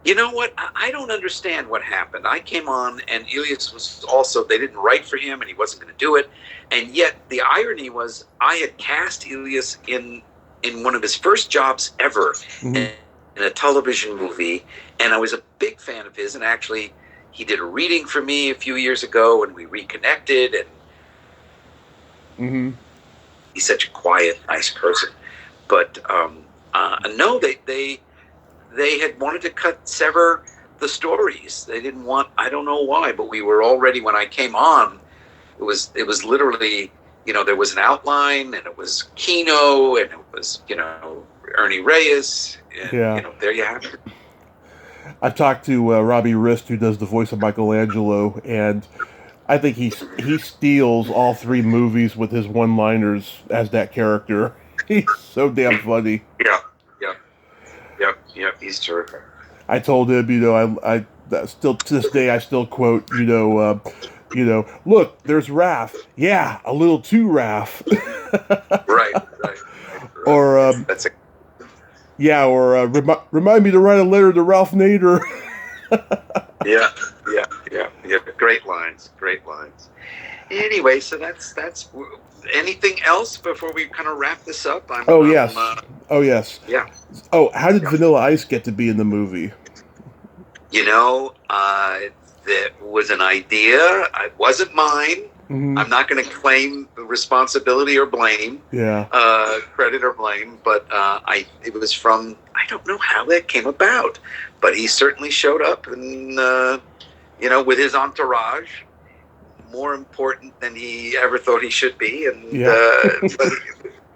you know what? I don't understand what happened. I came on, and Elias was also. They didn't write for him, and he wasn't going to do it. And yet, the irony was, I had cast Elias in one of his first jobs ever Hmm. in a television movie, and I was a big fan of his. And actually, he did a reading for me a few years ago, and we reconnected. And Hmm. he's such a quiet, nice person. But No, they had wanted to sever the stories. They didn't want. I don't know why, but we were already when I came on. It was literally, there was an outline, and it was Kino, and it was Ernie Reyes, and Yeah. there you have it. I've talked to Robbie Rist, who does the voice of Michelangelo, and I think he steals all three movies with his one-liners as that character. He's so damn funny. Yeah, yep. He's terrific. I told him, I still to this day I still quote, look, there's Raph. Yeah, a little too Raph. Right. Or That's a yeah, or remind me to write a letter to Ralph Nader. yeah. Great lines. Anyway, so that's. Anything else before we kind of wrap this up? Yes. Yeah. Oh, how did Vanilla Ice get to be in the movie? That was an idea. It wasn't mine. Mm-hmm. I'm not going to claim responsibility or blame. Yeah. Credit or blame, but it was from. I don't know how that came about, but he certainly showed up, and with his entourage, more important than he ever thought he should be, and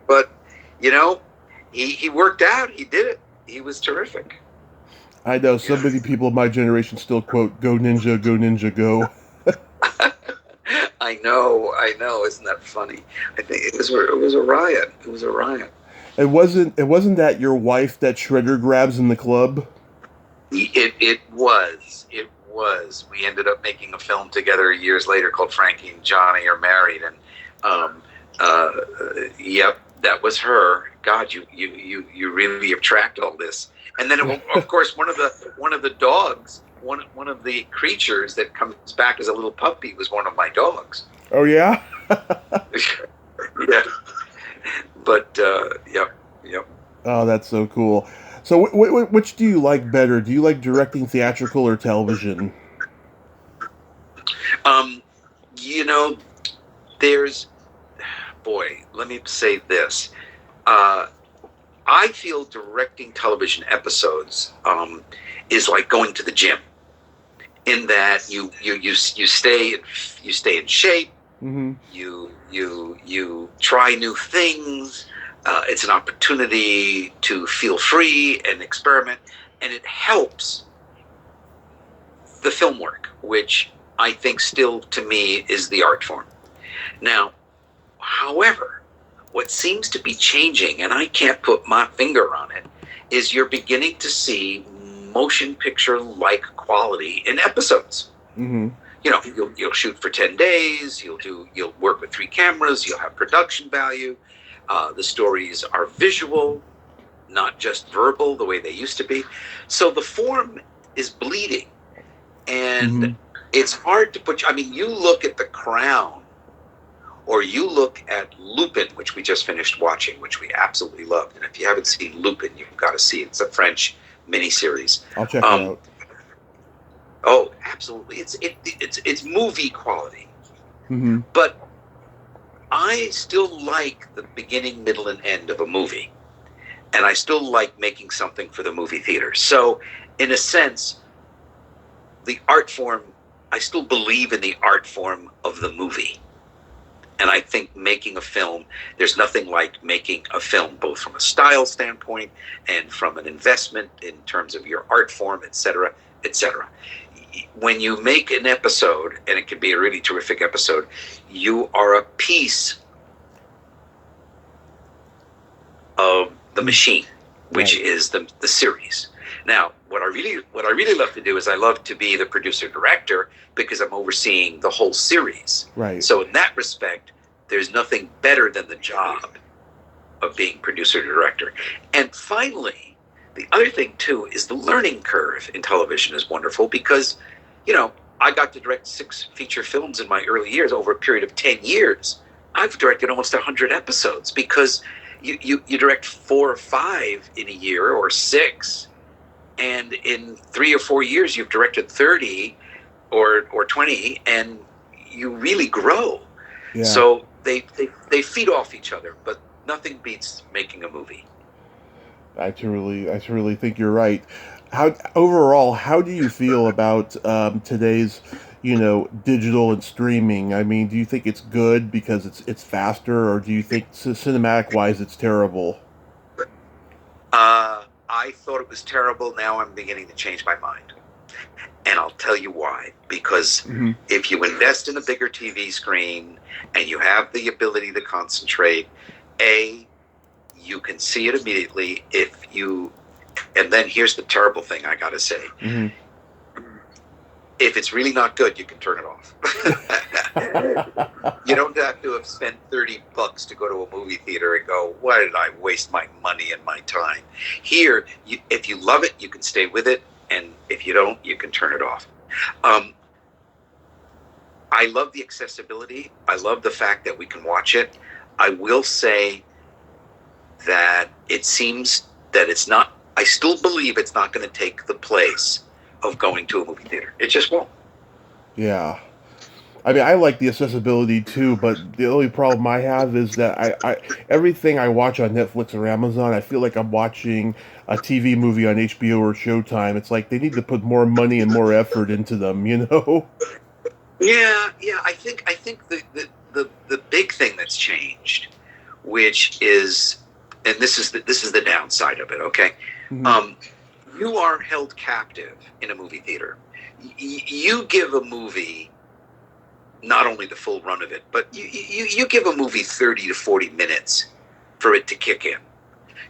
but he worked out. He did it. He was terrific. I know so many people of my generation still quote "Go Ninja, go Ninja, go." I know. Isn't that funny? I think it was a riot. It was a riot. It wasn't that your wife that Shredder grabs in the club? It was. We ended up making a film together years later called Frankie and Johnny Are Married, and yep, that was her. God, you really have tracked all this. And then, of course, one of the dogs, one of the creatures that comes back as a little puppy was one of my dogs. Oh yeah. Yeah. But yep. Oh, that's so cool. So, which do you like better? Do you like directing theatrical or television? Let me say this. I feel directing television episodes is like going to the gym, in that you stay in shape. Mm-hmm. You try new things. It's an opportunity to feel free and experiment, and it helps the film work, which I think still, to me, is the art form. Now, however, what seems to be changing, and I can't put my finger on it, is you're beginning to see motion picture-like quality in episodes. Mm-hmm. You'll shoot for 10 days, you'll work with 3 cameras, you'll have production value. The stories are visual, not just verbal the way they used to be. So the form is bleeding. And it's hard to put. You look at The Crown, or you look at Lupin, which we just finished watching, which we absolutely loved. And if you haven't seen Lupin, you've got to see it. It's a French miniseries. I'll check it out. Oh, absolutely! It's movie quality. Mm-hmm. But I still like the beginning, middle, and end of a movie, and I still like making something for the movie theater. So, in a sense, the art form, I still believe in the art form of the movie. And I think making a film, there's nothing like making a film, both from a style standpoint and from an investment in terms of your art form, et cetera, et cetera. When you make an episode, and it can be a really terrific episode, you are a piece of the machine, which is the series. Now, what I really love to do is I love to be the producer director, because I'm overseeing the whole series. Right. So in that respect, there's nothing better than the job of being producer director. And finally, the other thing too is the learning curve in television is wonderful, because, I got to direct 6 feature films in my early years. Over a period of 10 years, I've directed almost 100 episodes, because you direct 4 or 5 in a year, or 6. And in 3 or 4 years, you've directed 30 or 20, and you really grow. Yeah. So they feed off each other, but nothing beats making a movie. I truly think you're right. How do you feel about today's, digital and streaming? I mean, do you think it's good because it's faster, or do you think cinematic wise it's terrible? I thought it was terrible. Now I'm beginning to change my mind. And I'll tell you why. Because Hmm. if you invest in a bigger TV screen and you have the ability to concentrate, A, you can see it immediately. And then here's the terrible thing I got to say. Hmm. If it's really not good, you can turn it off. You don't have to have spent $30 to go to a movie theater and go, why did I waste my money and my time? Here, if you love it, you can stay with it. And if you don't, you can turn it off. Um, I love the accessibility. I love the fact that we can watch it. I will say that it seems that it's not, I still believe it's not going to take the place of going to a movie theater. It just won't. Yeah. I mean, I like the accessibility too, but the only problem I have is that I everything I watch on Netflix or Amazon, I feel like I'm watching a TV movie on HBO or Showtime. It's like they need to put more money and more effort into them, you know? Yeah. I think the big thing that's changed, which is, and this is the downside of it. Okay, Hmm. um, you are held captive in a movie theater. You give a movie not only the full run of it, but you give a movie 30 to 40 minutes for it to kick in.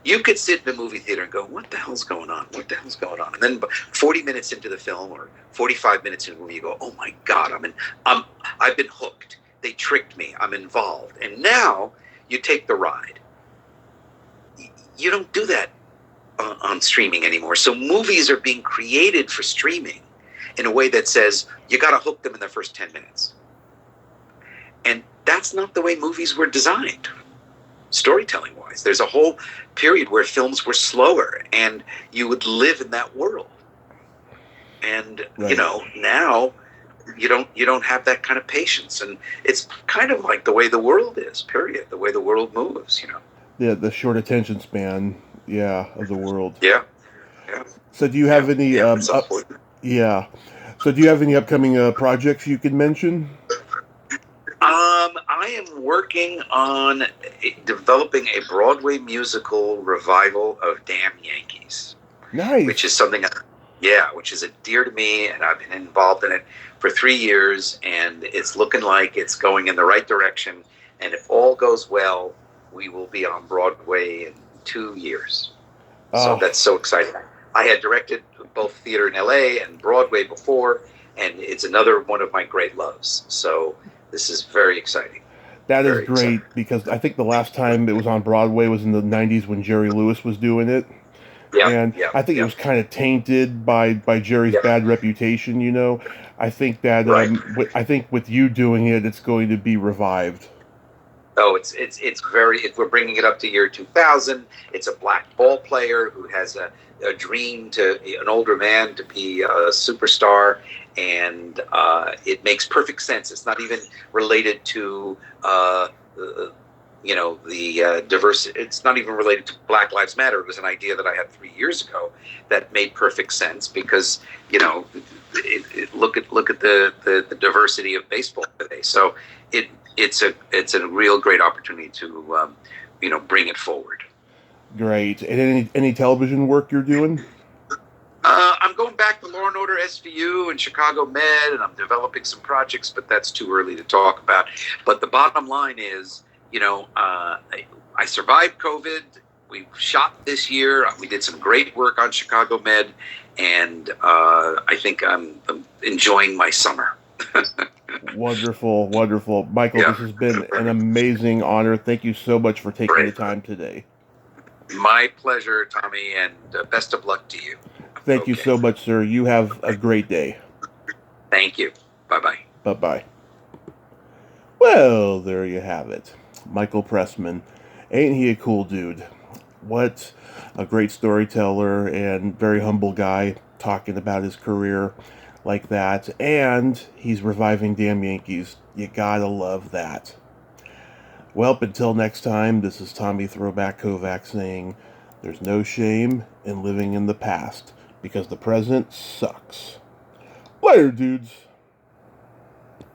You could sit in a movie theater and go, "What the hell's going on? What the hell's going on?" And then 40 minutes into the film or 45 minutes into the movie, you go, "Oh my God, I've been hooked. They tricked me. I'm involved." And now you take the ride. You don't do that on streaming anymore. So movies are being created for streaming in a way that says you got to hook them in the first 10 minutes. And that's not the way movies were designed, storytelling wise. There's a whole period where films were slower and you would live in that world. And Right. now you don't have that kind of patience. And it's kind of like the way the world is, period. The way the world moves. The short attention span, yeah, of the world. Yeah, yeah, So do you yeah, have any yeah. It's unfortunate. yeah. So do you have any upcoming projects you can mention? I am working on developing a Broadway musical revival of Damn Yankees, which Nice. is something, yeah, which is dear to me, and I've been involved in it for 3 years, and it's looking like it's going in the right direction. And if all goes well, we will be on Broadway in 2 years. So Oh, that's so exciting. I had directed both theater in LA and Broadway before, and it's another one of my great loves. So this is very exciting. that is Very exciting. great because I think the last time it was on Broadway was in the '90s when Jerry Lewis was doing it, Yeah, and yeah, I think it yeah, was kind of tainted by Jerry's yeah. bad reputation. I think that Right. I think with you doing it, it's going to be revived. Oh, it's very. If we're bringing it up to year 2000, it's a black ball player who has a dream to an older man to be a superstar, and it makes perfect sense. It's not even related to uh, the diversity. It's not even related to Black Lives Matter. It was an idea that I had 3 years ago that made perfect sense because look at the diversity of baseball today. So it it's a real great opportunity to bring it forward. Great. And any television work you're doing? I'm going back to Law and Order SVU and Chicago Med, and I'm developing some projects, but that's too early to talk about. But the bottom line is, I survived COVID. We shot this year. We did some great work on Chicago Med, and I think I'm enjoying my summer. Wonderful, wonderful. Michael, Yeah, this has been an amazing honor. Thank you so much for taking the great. time today. My pleasure, Tommy, and best of luck to you. Thank you Okay. so much, sir. You have a great day. Thank you. Bye bye. Bye bye. Well, there you have it. Michael Pressman. Ain't he a cool dude? What a great storyteller and very humble guy talking about his career like that. And he's reviving Damn Yankees. You gotta love that. Well, until next time, this is Tommy Throwback Kovac saying There's no shame in living in the past, because the present sucks. Later, dudes.